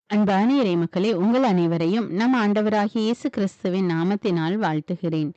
அன்பான இறை மக்களே, உங்கள் அனைவரையும் நம் ஆண்டவராகிய இயேசு கிறிஸ்துவின் நாமத்தினால் வாழ்த்துகிறேன்.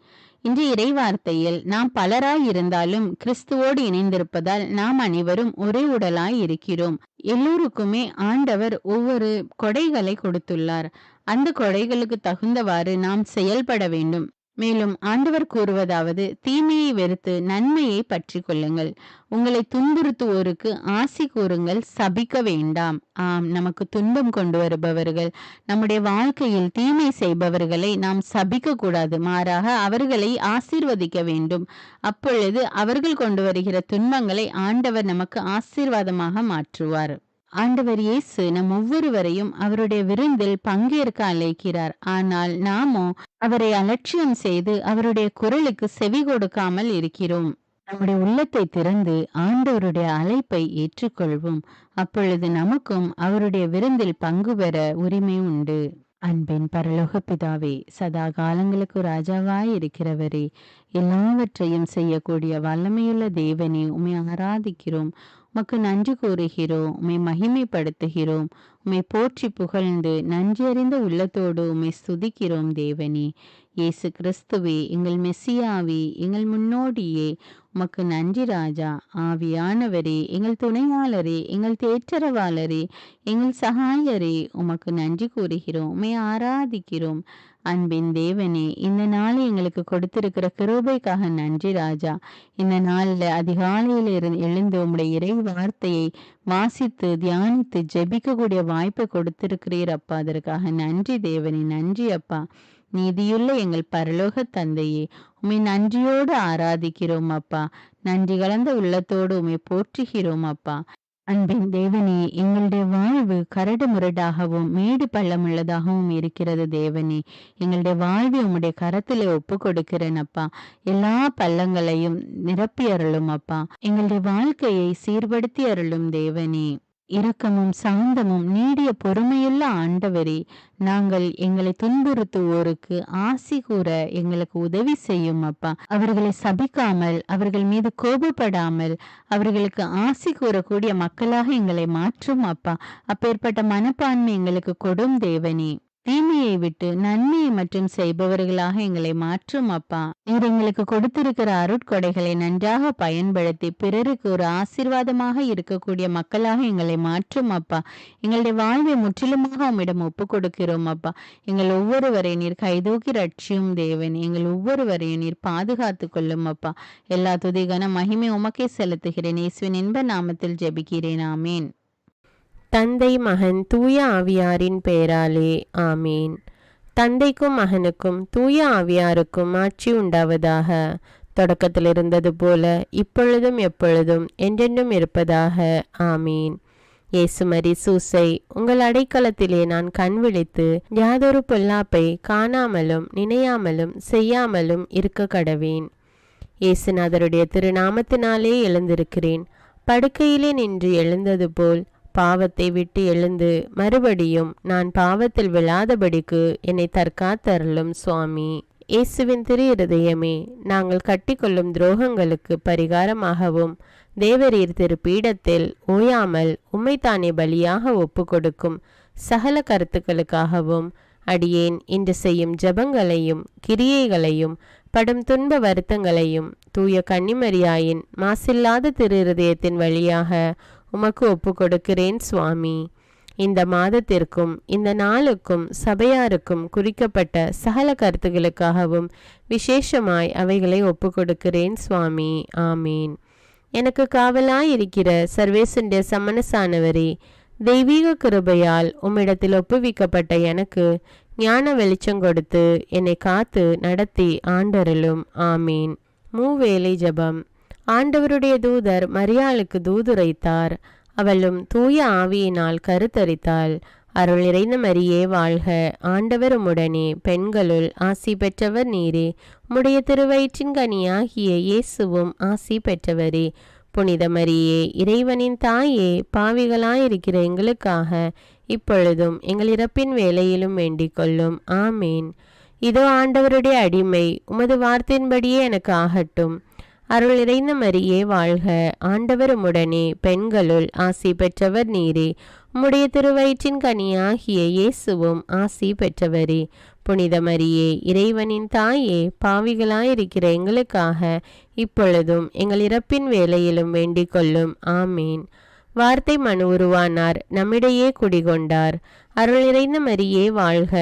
இன்று இறை வார்த்தையில் நாம் பலராய் இருந்தாலும் கிறிஸ்துவோடு இணைந்திருப்பதால் நாம் அனைவரும் ஒரே உடலாய் இருக்கிறோம். எல்லோருக்குமே ஆண்டவர் ஒவ்வொரு கொடைகளை கொடுத்துள்ளார். அந்த கொடைகளுக்கு தகுந்தவாறு நாம் செயல்பட வேண்டும். மேலும் ஆண்டவர் கூறுவதாவது, தீமையை வெறுத்து நன்மையை பற்றி கொள்ளுங்கள். உங்களை துன்புறுத்துவோருக்கு ஆசி கூறுங்கள், சபிக்க வேண்டாம். ஆம், நமக்கு துன்பம் கொண்டு வருபவர்கள், நம்முடைய வாழ்க்கையில் தீமை செய்பவர்களை நாம் சபிக்க கூடாது. மாறாக அவர்களை ஆசீர்வதிக்க வேண்டும். அப்பொழுது அவர்கள் கொண்டு வருகிற துன்பங்களை ஆண்டவர் நமக்கு ஆசீர்வாதமாக மாற்றுவார். ஆண்டவர் இயேசு நம் ஒவ்வொருவரையும் அவருடைய விருந்தில் பங்கேற்க அழைக்கிறார். ஆனால் நாமோ அவரை அலட்சியம் செய்து அவருடைய குரலுக்கு செவி கொடுக்காமல் இருக்கிறோம். நம்முடைய உள்ளத்தை திறந்து ஆண்டவருடைய அழைப்பை ஏற்றுக்கொள்வோம். அப்பொழுது நமக்கும் அவருடைய விருந்தில் பங்கு பெற உரிமை உண்டு. அன்பின் பரலோக பிதாவே, சதா காலங்களுக்கு ராஜாவாய் இருக்கிறவரே, எல்லாவற்றையும் செய்யக்கூடிய வல்லமையுள்ள தேவனே, உம்மை ஆராதிக்கிறோம். உமக்கு நன்றி கூறுகிறோம், உம்மை மகிமைப்படுத்துகிறோம். உம்மை போற்றி புகழ்ந்து நன்றி அறிந்த உள்ளத்தோடு உம்மை ஸ்துதிக்கிறோம் தேவனே. இயேசு கிறிஸ்துவே, எங்கள் மெஸ்ஸியாவே, எங்கள் முன்னோடியே, உமக்கு நன்றி ராஜா. ஆவியானவரே, எங்கள் துணையாளரே, எங்கள் தேற்றரவாளரே, எங்கள் சகாயரே, உமக்கு நன்றி கூறுகிறோம், உம்மை ஆராதிக்கிறோம். அன்பின் தேவனே, இந்த நாளை எங்களுக்கு கொடுத்திருக்கிற கிருபைக்காக நன்றி ராஜா. இந்த நாளில் அதிகாலையில் எழுந்து உம்முடைய இறை வார்த்தையை வாசித்து தியானித்து ஜெபிக்கக்கூடிய வாய்ப்பை கொடுத்திருக்கிறீர் அப்பா. அதற்காக நன்றி தேவனே, நன்றி அப்பா. நீதியுள்ள எங்கள் பரலோக தந்தையே, உம்மை நன்றியோடு ஆராதிக்கிறோம் அப்பா. நன்றி கலந்த உள்ளத்தோடு உம்மை போற்றுகிறோம் அப்பா. அன்பின் தேவனே, எங்களுடைய வாழ்வு கரடு முரடாகவும் மேடு பள்ளமுள்ளதாகவும் இருக்கிறது தேவனே. எங்களுடைய வாழ்வை உம்முடைய கரத்திலே ஒப்பு கொடுக்கிறேன் அப்பா. எல்லா பள்ளங்களையும் நிரப்பி அருளும் அப்பா. எங்களுடைய வாழ்க்கையை சீர்படுத்தி அருளும் தேவனே. இரக்கமும் சாந்தமும் நீடிய பொறுமையுள்ள ஆண்டவரே, நாங்கள் எங்களை துன்புறுத்துவோருக்கு ஆசி கூற எங்களுக்கு உதவி செய்யும் அப்பா. அவர்களை சபிக்காமல், அவர்கள் மீது கோபப்படாமல், அவர்களுக்கு ஆசி கூறக்கூடிய மக்களாக எங்களை மாற்றும் அப்பா. அப்பேற்பட்ட மனப்பான்மை எங்களுக்கு கொடும் தேவனே. தீமையை விட்டு நன்மையை மற்றும் செய்பவர்களாக எங்களை மாற்றும் அப்பா. நீர் எங்களுக்கு கொடுத்திருக்கிற அருட்கொடைகளை நன்றாக பயன்படுத்தி பிறருக்கு ஒரு ஆசீர்வாதமாக இருக்கக்கூடிய மக்களாக எங்களை மாற்றும் அப்பா. எங்களுடைய வாழ்வை முற்றிலுமாக உம்மிடம் ஒப்பு கொடுக்கிறோம் அப்பா. எங்கள் ஒவ்வொருவரை நீர் கைதூக்கி ரட்சியும் தேவன். எங்கள் ஒவ்வொருவரையும் நீர் பாதுகாத்து கொள்ளும் அப்பா. எல்லா துதிகன மகிமை உமக்கே செலுத்துகிறேன். இயேசுவின் இன்ப நாமத்தில் ஜெபிக்கிறேன். ஆமேன். தந்தை மகன் தூய ஆவியாரின் பெயராலே ஆமீன். தந்தைக்கும் மகனுக்கும் தூய ஆவியாருக்கும் ஆட்சி உண்டாவதாக. தொடக்கத்தில் இருந்தது போல இப்பொழுதும் எப்பொழுதும் என்றென்றும் இருப்பதாக ஆமீன். இயேசுமரி சூசை, உங்கள் அடைக்கலத்திலே நான் கண் விழித்து யாதொரு பொல்லாப்பை காணாமலும் நினையாமலும் செய்யாமலும் இருக்க கடவேன். இயேசுநாதருடைய திருநாமத்தினாலே எழுந்திருக்கிறேன். படுக்கையிலே நின்று எழுந்தது போல் பாவத்தை விட்டு எழுந்து மறுபடியும் நான் பாவத்தில் விழாதபடிக்கு என்னை தற்காத்தருளும் சுவாமி. இயேசுவின் திரு இருதயமே, நாங்கள் கட்டிக்கொள்ளும் துரோகங்களுக்கு பரிகாரமாகவும் தேவரீர் திரு பீடத்தில் ஓயாமல் உம்மைத்தானே பலியாக ஒப்பு கொடுக்கும் சகல கருத்துக்களுக்காகவும் அடியேன் இன்று செய்யும் ஜபங்களையும் கிரியைகளையும் படும் துன்ப வருத்தங்களையும் தூய கன்னிமரியாயின் மாசில்லாத திரு இருதயத்தின் வழியாக உமக்கு ஒப்பு கொடுக்கிறேன் சுவாமி. இந்த மாதத்திற்கும் இந்த நாளுக்கும் சபையாருக்கும் குறிக்கப்பட்ட சகல கருத்துகளுக்காகவும் விசேஷமாய் அவைகளை ஒப்பு கொடுக்கிறேன் சுவாமி. ஆமீன். எனக்கு காவலாயிருக்கிற சர்வேசுடைய சமனசானவரே, தெய்வீக கிருபையால் உம்மிடத்தில் ஒப்புவிக்கப்பட்ட எனக்கு ஞான வெளிச்சம் கொடுத்து என்னை காத்து நடத்தி ஆண்டருளும். ஆமீன். மூவேளை ஜபம். ஆண்டவருடைய தூதர் மரியாளுக்கு தூதுரைத்தார். அவளும் தூய ஆவியினால் கருத்தரித்தாள். அருள் நிறைந்த மரியே வாழ்க, ஆண்டவர் உம்முடனே, பெண்களுள் ஆசி பெற்றவர் நீரே. உம்முடைய திருவயிற்றின் கனியாகிய இயேசுவும் ஆசி பெற்றவரே. புனித மரியே, இறைவனின் தாயே, பாவிகளாயிருக்கிற எங்களுக்காக இப்பொழுதும் எங்கள் இறப்பின் வேளையிலும் வேண்டிக் கொள்ளும். ஆமேன். இதோ ஆண்டவருடைய அடிமை, உமது வார்த்தையின்படியே எனக்கு ஆகட்டும். அருள் நிறைந்த மரியே வாழ்க, ஆண்டவர் உம்முடனே, பெண்களுள் ஆசி பெற்றவர் நீரே. உம்முடைய திருவயிற்றின் கனியாகிய இயேசுவும் ஆசி பெற்றவரே. புனித மரியே, இறைவனின் தாயே, பாவிகளாயிருக்கிற எங்களுக்காக இப்பொழுதும் எங்கள் இறப்பின் வேளையிலும் வேண்டிக் கொள்ளும். ஆமீன். வார்த்தை மனு உருவானார், நம்மிடையே குடிகொண்டார். அருள் நிறைந்த மரியே வாழ்க,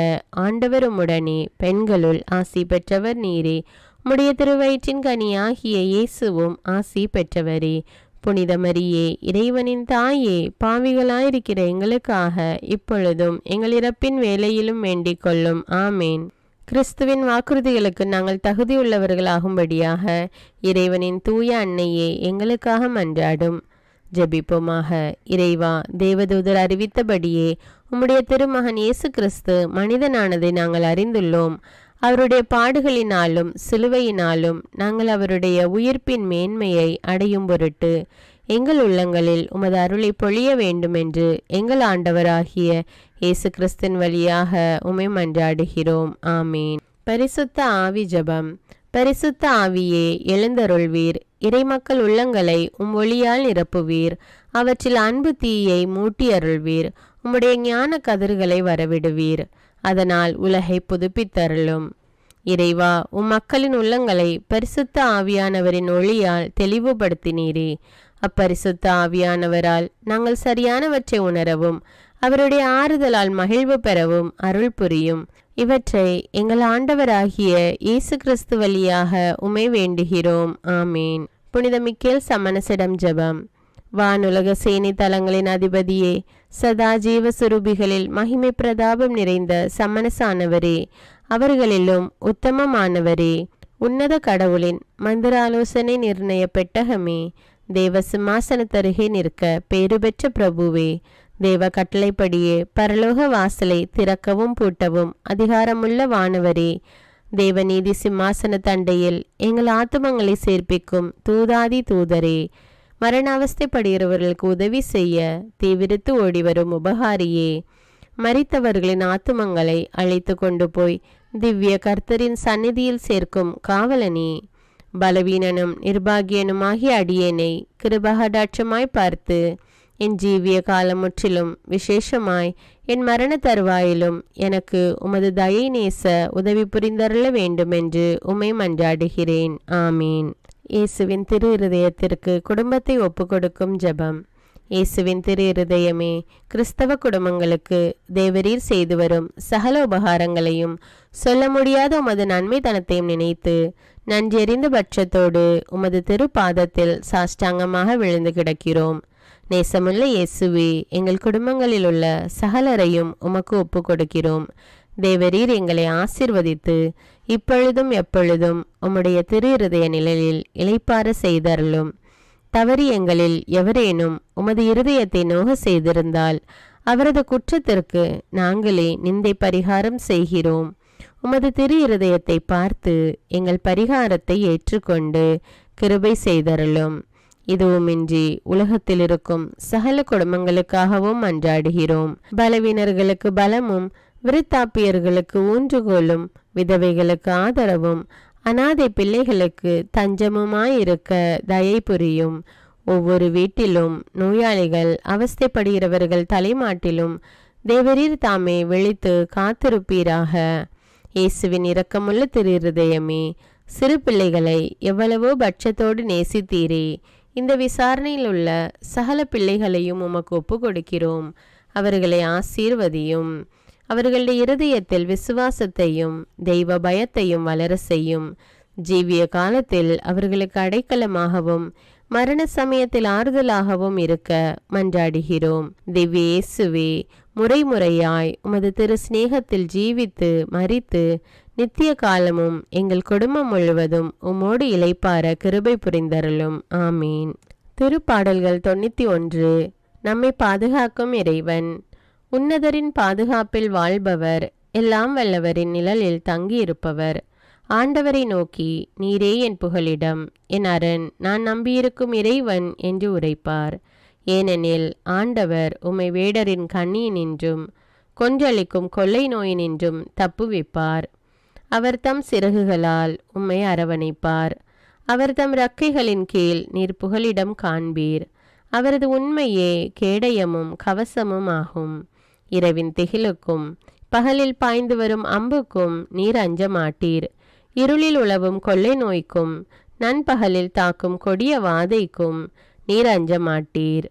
ஆண்டவர் உம்முடனே, பெண்களுள் ஆசி பெற்றவர் நீரே. உம்முடைய திருவயிற்றின் கனியாகிய இயேசுவும் ஆசி பெற்றவரே. புனித மரியே, இறைவனின் தாயே, பாவிகளாயிருக்கிற எங்களுக்காக இப்பொழுதும் எங்கள் இறப்பின் வேளையிலும் வேண்டிக் கொள்ளும். ஆமேன். கிறிஸ்துவின் வாக்குறுதிகளுக்கு நாங்கள் தகுதியுள்ளவர்களாகும்படியாக இறைவனின் தூய அன்னையே எங்களுக்காக மன்றாடும். ஜெபிப்போமாக. இறைவா, தேவதூதர் அறிவித்தபடியே உம்முடைய திருமகன் இயேசு கிறிஸ்து மனிதனானதை நாங்கள் அறிந்துள்ளோம். அவருடைய பாடுகளினாலும் சிலுவையினாலும் நாங்கள் அவருடைய உயிர்ப்பின் மேன்மையை அடையும் பொருட்டு எங்கள் உள்ளங்களில் உமது அருளை பொழிய வேண்டுமென்று எங்கள் ஆண்டவராகிய இயேசு கிறிஸ்தின் வழியாக உம்மை மன்றாடுகிறோம். ஆமீன். பரிசுத்த ஆவி ஜெபம். பரிசுத்த ஆவியே, எழுந்தருள்வீர். இறைமக்கள் உள்ளங்களை உம் ஒளியால் நிரப்புவீர். அவற்றில் அன்பு தீயை மூட்டி அருள்வீர். உம்முடைய ஞான கதிர்களை வரவிடுவீர். அதனால் உலகை புதுப்பித்தருளும். இறைவா, உம் மக்களின் உள்ளங்களை பரிசுத்த ஆவியானவரின் ஒளியால் தெளிவுபடுத்தினீரே. அப்பரிசுத்த ஆவியானவரால் நாங்கள் சரியானவற்றை உணரவும் அவருடைய ஆறுதலால் மகிழ்வு பெறவும் அருள் புரியும். இவற்றை எங்கள் ஆண்டவராகிய இயேசு கிறிஸ்து வழியாக உம்மை வேண்டுகிறோம். ஆமீன். புனித மிக்கேல் சமணசிடம் ஜெபம். வானுலக சேனை தலங்களின் அதிபதியே, சதா ஜீவ சுரூபிகளில் மகிமை பிரதாபம் நிறைந்த சமணசானவரே, அவர்களிலும் உத்தமமானவரே, உன்னத கடவுளின் மந்திராலோசனை நிர்ணய பெட்டகமே, தேவ சிம்மாசனத்தருகே நிற்க பேறு பெற்ற பிரபுவே, தேவ கட்டளைப்படியே பரலோக வாசலை திறக்கவும் பூட்டவும் அதிகாரமுள்ள வானவரே, தேவநீதி சிம்மாசன தண்டையில் எங்கள் ஆத்துமங்களை சேர்ப்பிக்கும் தூதாதி தூதரே, மரண அவஸ்தைப்படுகிறவர்களுக்கு உதவி செய்ய தீவிரித்து ஓடிவரும் உபகாரியே, மரித்தவர்களின் ஆத்துமங்களை அழைத்து கொண்டு போய் திவ்ய கர்த்தரின் சந்நிதியில் சேர்க்கும் காவலனே, பலவீனனும் நிர்பாகியனுமாகிய அடியேனை கிருபகடாட்சமாய் பார்த்து என் ஜீவிய காலம் முற்றிலும் விசேஷமாய் என் மரண தருவாயிலும் எனக்கு உமது தயை நேச உதவி புரிந்தருள வேண்டுமென்று உம்மை மன்றாடுகிறேன். ஆமீன். இயேசுவின் திரு இருதயத்திற்கு குடும்பத்தை ஒப்புக்கொடுக்கும் ஜெபம். இயேசுவின் திரு இருதயமே, கிறிஸ்தவ குடும்பங்களுக்கு தேவரீர் செய்து வரும் சகல உபகாரங்களையும் சொல்ல முடியாத உமது நன்மைத்தனத்தையும் நினைத்து நன்றெறிந்த பட்சத்தோடு உமது திருப்பாதத்தில் சாஷ்டாங்கமாக விழுந்து கிடக்கிறோம். நேசமுள்ள இயேசுவே, எங்கள் குடும்பங்களில் உள்ள சகலரையும் உமக்கு ஒப்பு கொடுக்கிறோம். தேவரீர் எங்களை ஆசீர்வதித்து இப்பொழுதும் எப்பொழுதும் உம்முடைய திரு இருதய நிழலில் இளைப்பாற செய்தருளும். தவறி எங்களில் எவரேனும் உமது இருதயத்தை நோக செய்திருந்தால் அவரது குற்றத்திற்கு நாங்களே நிந்தை பரிகாரம் செய்கிறோம். உமது திரு இருதயத்தை பார்த்து எங்கள் பரிகாரத்தை ஏற்றுக்கொண்டு கிருபை செய்தருளும். இதுவுமின்றி உலகத்தில் இருக்கும் சகல குடும்பங்களுக்காகவும் மன்றாடுகிறோம். பலவீனர்களுக்கு பலமும், விருத்தாப்பியர்களுக்கு ஊன்றுகோலும், விதவைகளுக்கு ஆதரவும், அனாதை பிள்ளைகளுக்கு தஞ்சமுமாயிருக்க தயை புரியும். ஒவ்வொரு வீட்டிலும் நோயாளிகள் அவஸ்தைப்படுகிறவர்கள் தலைமாட்டிலும் தேவரீர் தாமே விழித்து காத்திருப்பீராக. இயேசுவின் இரக்கமுள்ள திரு இருதயமே, சிறு பிள்ளைகளை எவ்வளவோ பட்சத்தோடு நேசித்தீரே. இந்த விசாரணையில் உள்ள சகல பிள்ளைகளையும் உமக்கு ஒப்பு கொடுக்கிறோம். அவர்களை ஆசீர்வதியும். அவர்களுடைய இருதயத்தில் விசுவாசத்தையும் தெய்வ பயத்தையும் வளர செய்யும். ஜீவிய காலத்தில் அவர்களுக்கு அடைக்கலமாகவும் மரண சமயத்தில் ஆறுதலாகவும் இருக்க மன்றாடுகிறோம். திவ்ய இயேசுவே, முறைமுறையாய் உமது திரு சிநேகத்தில் ஜீவித்து மரித்து நித்திய காலமும் எங்கள் குடும்பம் முழுவதும் உம்மோடு இளைப்பார கிருபை புரிந்தருளும். ஆமீன். திருப்பாடல்கள் 91. நம்மை பாதுகாக்கும் இறைவன். உன்னதரின் பாதுகாப்பில் வாழ்பவர், எல்லாம் வல்லவரின் நிழலில் தங்கியிருப்பவர். ஆண்டவரை நோக்கி, நீரே என் புகலிடம், என் அரண், நான் நம்பியிருக்கும் இறைவன் என்று உரைப்பார். ஏனெனில் ஆண்டவர் உம்மை வேடரின் கண்ணியினின்றும் கொன்றளிக்கும் கொள்ளை நோயினின்றும் தப்புவிப்பார். அவர் தம் சிறகுகளால் உம்மை அரவணைப்பார். அவர் தம் இறக்கைகளின் கீழ் நீர் புகலிடம் காண்பீர். அவரது உண்மையே கேடயமும் கவசமும் ஆகும். இரவின் திகிலுக்கும் பகலில் பாய்ந்து வரும் அம்புக்கும் நீர் அஞ்ச மாட்டீர். இருளில் உலவும் கொள்ளை நோய்க்கும் நண்பகலில் தாக்கும் கொடிய வாதைக்கும் நீர் அஞ்ச மாட்டீர்.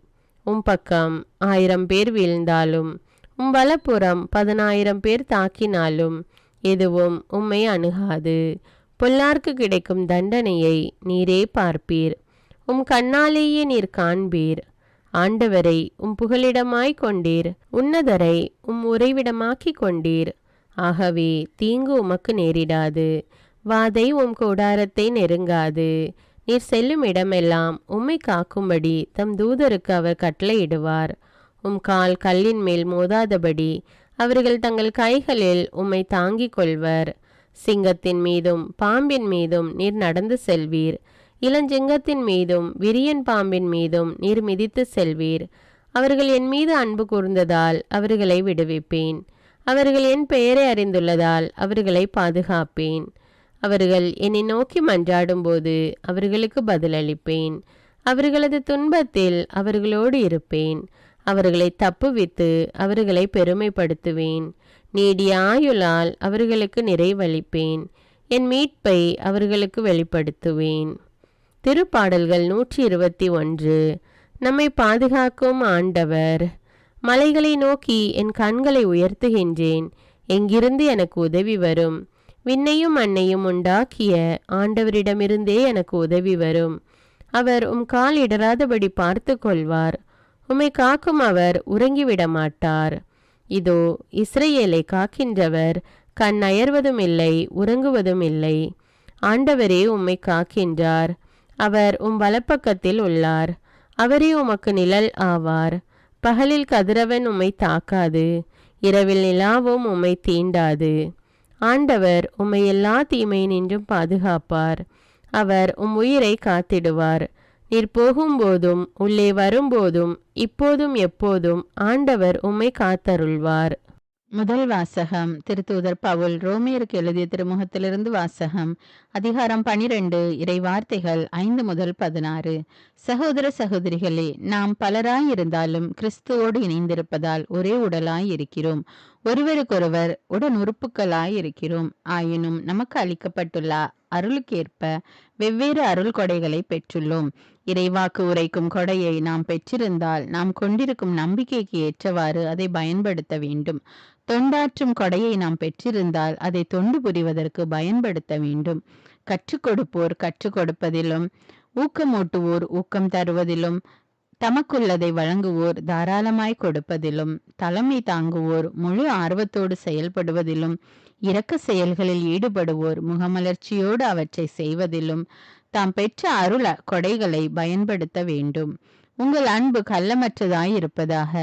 பக்கம் 1000 பேர் வீழ்ந்தாலும் வலப்புறம் 10,000 பேர் தாக்கினாலும் எதுவும் உம்மை அணுகாது. பொல்லார்க்கு கிடைக்கும் தண்டனையை நீரே பார்ப்பீர். கண்ணாலேயே நீர் காண்பீர். ஆண்டவரை புகலிடமாய் கொண்டீர். உன்னதரை உறைவிடமாக்கி கொண்டீர். ஆகவே தீங்கு உமக்கு நேரிடாது. வாதை கூடாரத்தை நெருங்காது. நீர் செல்லும் இடமெல்லாம் உம்மை காக்கும்படி தம் தூதருக்கு அவர் கட்டளையிடுவார். கால் கல்லின் மேல் மோதாதபடி அவர்கள் தங்கள் கைகளில் உம்மை தாங்கிக் கொள்வர். சிங்கத்தின் மீதும் பாம்பின் மீதும் நீர் நடந்து செல்வீர். இளஞ்சிங்கத்தின் மீதும் விரியன் பாம்பின் மீதும் நீர் மிதித்து செல்வீர். அவர்கள் என் மீது அன்பு கூர்ந்ததால் அவர்களை விடுவிப்பேன். அவர்கள் என் பெயரை அறிந்துள்ளதால் அவர்களை பாதுகாப்பேன். அவர்கள் என்னை நோக்கி மன்றாடும்போது அவர்களுக்கு பதிலளிப்பேன். அவர்களது துன்பத்தில் அவர்களோடு இருப்பேன். அவர்களை தப்புவித்து அவர்களை பெருமைப்படுத்துவேன். நீடிய ஆயுளால் அவர்களுக்கு நிறைவளிப்பேன். என் மீட்பை அவர்களுக்கு வெளிப்படுத்துவேன். திருப்பாடல்கள் 121. நம்மை பாதுகாக்கும் ஆண்டவர். மலைகளை நோக்கி என் கண்களை உயர்த்துகின்றேன். எங்கிருந்து எனக்கு உதவி வரும்? விண்ணையும் மண்ணையும் உண்டாக்கிய ஆண்டவரிடமிருந்தே எனக்கு உதவி வரும். அவர் கால் இடராதபடி பார்த்து கொள்வார். உம்மை காக்கும் அவர் உறங்கிவிட மாட்டார். இதோ இஸ்ரவேலை காக்கின்றவர் கண் அயர்வதும் இல்லை, உறங்குவதும் இல்லை. ஆண்டவரே உம்மை காக்கின்றார். அவர் வலப்பக்கத்தில் உள்ளார். அவரே உமக்கு நிழல் ஆவார். பகலில் கதிரவன் உம்மை தாக்காது, இரவில் நிலாவும் உம்மை தீண்டாது. ஆண்டவர் உம்மை எல்லா தீமையினின்றும் பாதுகாப்பார். அவர் உயிரை காத்திடுவார். நீர் போகும்போதும் உள்ளே வரும்போதும் இப்போதும் எப்போதும் ஆண்டவர் உம்மை காத்தருள்வார். முதல் வாசகம். திருத்தூதர் பவுல் ரோமியருக்கு எழுதிய திருமுகத்திலிருந்து வாசகம். அதிகாரம் 12. இறை வார்த்தைகள் 5 முதல் 16. சகோதர சகோதரிகளே, நாம் பலராயிருந்தாலும் கிறிஸ்துவோடு இணைந்திருப்பதால் ஒரே உடலாய் இருக்கிறோம். ஒருவருக்கொருவர் உடன் உறுப்புகளாய் இருக்கிறோம். ஆயினும் நமக்கு அளிக்கப்பட்டுள்ள அருளுக்கேற்ப வெவ்வேறு அருள் கொடைகளை பெற்றுள்ளோம். இறைவாக்கு உரைக்கும் கொடையை நாம் பெற்றிருந்தால் நாம் கொண்டிருக்கும் நம்பிக்கைக்கு ஏற்றவாறு அதை பயன்படுத்த வேண்டும். தொண்டாற்றும் கொடையை நாம் பெற்றிருந்தால் அதை தொண்டு புரிவதற்கு பயன்படுத்த வேண்டும். கற்றுக் கொடுப்போர் கற்றுக் கொடுப்பதிலும், ஊக்கமூட்டுவோர் ஊக்கம் தருவதிலும், தமக்குள்ளதை வழங்குவோர் தாராளமாய் கொடுப்பதிலும், தலைமை தாங்குவோர் முழு ஆர்வத்தோடு செயல்படுவதிலும், இரக்க செயல்களில் ஈடுபடுவோர் முகமலர்ச்சியோடு அவற்றை செய்வதிலும் தாம் பெற்ற அருள கொடைகளை பயன்படுத்த வேண்டும். உங்கள் அன்பு கள்ளமற்றதாய் இருப்பதாக.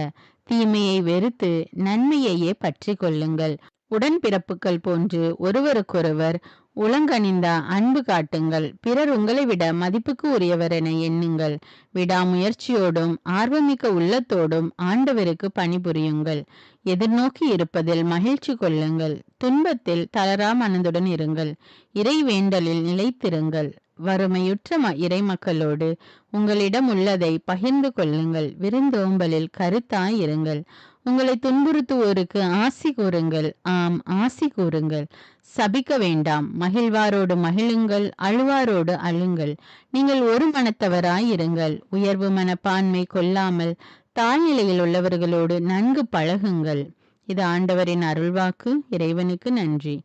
தீமையை வெறுத்து நன்மையையே பற்றி கொள்ளுங்கள். உடன்பிறப்புகள் போன்று ஒருவருக்கொருவர் உலங்கணிந்த அன்பு காட்டுங்கள். பிறர் உங்களை விட மதிப்புக்கு உரியவர் என எண்ணுங்கள். விடாமுயற்சியோடும் ஆர்வமிக்க உள்ளத்தோடும் ஆண்டவருக்கு பணிபுரியுங்கள். எதிர்நோக்கி இருப்பதில் மகிழ்ச்சி கொள்ளுங்கள். துன்பத்தில் தளரா மனதுடன் இருங்கள். இறை வேண்டலில் நிலைத்திருங்கள். வறுமையுற்ற இறை மக்களோடு உங்களிடம் உள்ளதை பகிர்ந்து கொள்ளுங்கள். விருந்தோம்பலில் கருத்தாய் இருங்கள். உங்களை துன்புறுத்துவோருக்கு ஆசி கூறுங்கள். ஆம், ஆசி கூறுங்கள். சபிக்க வேண்டாம். மகிழ்வாரோடு மகிழுங்கள், அழுவாரோடு அழுங்கள். நீங்கள் ஒரு மனத்தவராய் இருங்கள். உயர்வு மனப்பான்மை கொள்ளாமல் தாழ்நிலையில் உள்ளவர்களோடு நன்கு பழகுங்கள். இது ஆண்டவரின் அருள்வாக்கு. இறைவனுக்கு நன்றி.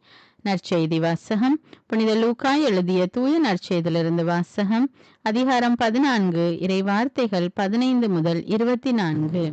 நற்செய்தி வாசகம். புனித லூக்கா எழுதிய தூய நற்செய்தியிலிருந்து வாசகம். அதிகாரம் 14. இறை வார்த்தைகள் 15 முதல் 24.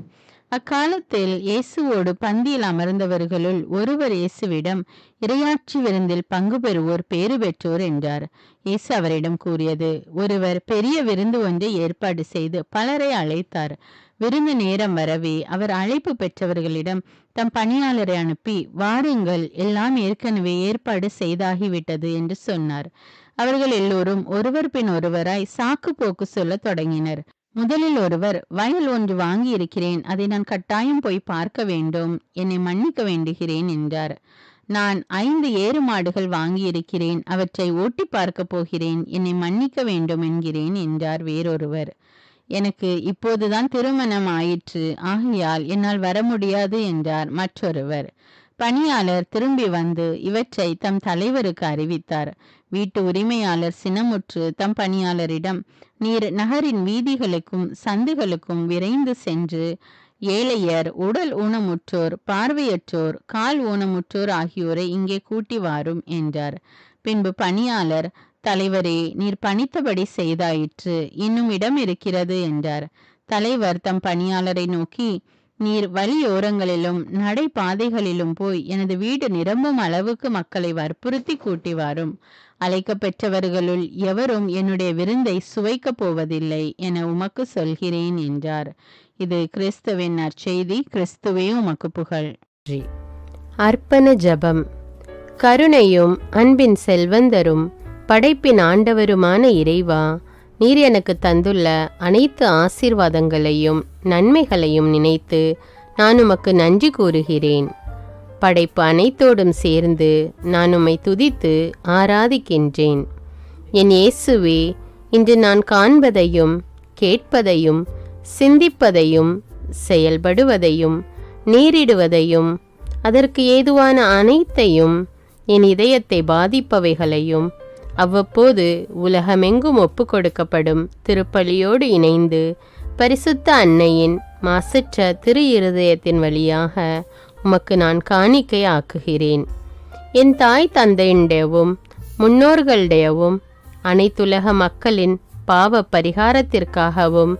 அக்காலத்தில் இயேசுவோடு பந்தியில் அமர்ந்தவர்களுள் ஒருவர் இயேசுவிடம், இறையாட்சி விருந்தில் பங்கு பெறுவோர் பேறு பெற்றோர் என்றார். இயேசு அவரிடம் கூறியது, ஒருவர் பெரிய விருந்து ஒன்றை ஏற்பாடு செய்து பலரை அழைத்தார். விருந்து நேரம் வரவே அவர் அழைப்பு பெற்றவர்களிடம் தம் பணியாளரை அனுப்பி, வாருங்கள், எல்லாம் ஏற்கனவே ஏற்பாடு செய்தாகிவிட்டது என்று சொன்னார். அவர்கள் எல்லோரும் ஒருவர் பின் ஒருவராய் சாக்கு போக்கு சொல்ல தொடங்கினர். முதலில் ஒருவர், வயல் ஒன்று வாங்கி இருக்கிறேன், அதை நான் கட்டாயம் போய் பார்க்க வேண்டும், என்னை மன்னிக்க வேண்டுகிறேன் என்றார். நான் 5 ஏறு மாடுகள் வாங்கியிருக்கிறேன், அவற்றை ஓட்டி பார்க்க போகிறேன், என்னை மன்னிக்க வேண்டும் என்கிறேன் என்றார் வேறொருவர். எனக்கு இப்போதுதான் திருமணம் ஆயிற்று, ஆகையால் என்னால் வர முடியாது என்றார் மற்றொருவர். பணியாளர் திரும்பி வந்து இவற்றை தம் தலைவருக்கு அறிவித்தார். வீட்டு உரிமையாளர் சினமுற்று தம் பணியாளரிடம், நீர் நகரின் வீதிகளுக்கும் சந்துகளுக்கும் விரைந்து சென்று ஏழையர், உடல் ஊனமுற்றோர், பார்வையற்றோர், கால் ஊனமுற்றோர் ஆகியோரை இங்கே கூட்டி வாரும் என்றார். பின்பு பணியாளர், தலைவரே, நீர் பணித்தபடி செய்தாயிற்று, இன்னும் இடம் இருக்கிறது என்றார். தலைவர் தம் பணியாளரை நோக்கி, நீர் வழியோரங்களிலும் நடைபாதைகளிலும் போய் எனது வீடு நிரம்பும் அளவுக்கு மக்களை வற்புறுத்தி கூட்டி வாரும். அழைக்க பெற்றவர்களுள் எவரும் என்னுடைய விருந்தை சுவைக்கப் போவதில்லை என உமக்கு சொல்கிறேன் என்றார். இது கிறிஸ்துவின் நற்செய்தி. கிறிஸ்துவே உமக்கு புகழ். அர்ப்பண ஜெபம். கருணையும் அன்பின் செல்வந்தரும் படைப்பின் ஆண்டவருமான இறைவா, நீர் எனக்கு தந்துள்ள அனைத்து ஆசீர்வாதங்களையும் நன்மைகளையும் நினைத்து நான் உமக்கு நன்றி கூறுகிறேன். படைப்பு அனைத்தோடும் சேர்ந்து நான் உம்மை துதித்து ஆராதிக்கின்றேன். என் இயேசுவே, இன்று நான் காண்பதையும் கேட்பதையும் சிந்திப்பதையும் செயல்படுவதையும் நேரிடுவதையும் அதற்கு ஏதுவான அனைத்தையும் என் இதயத்தை பாதிப்பவைகளையும் அவ்வப்போது உலகமெங்கும் ஒப்பு கொடுக்கப்படும் திருப்பலியோடு இணைந்து பரிசுத்த அன்னையின் மாசற்ற திரு இருதயத்தின் வழியாக உமக்கு நான் காணிக்கை ஆக்குகிறேன். என் தாய் தந்தையுடையவும் முன்னோர்களுடையவும் அனைத்துலக மக்களின் பாவ பரிகாரத்திற்காகவும்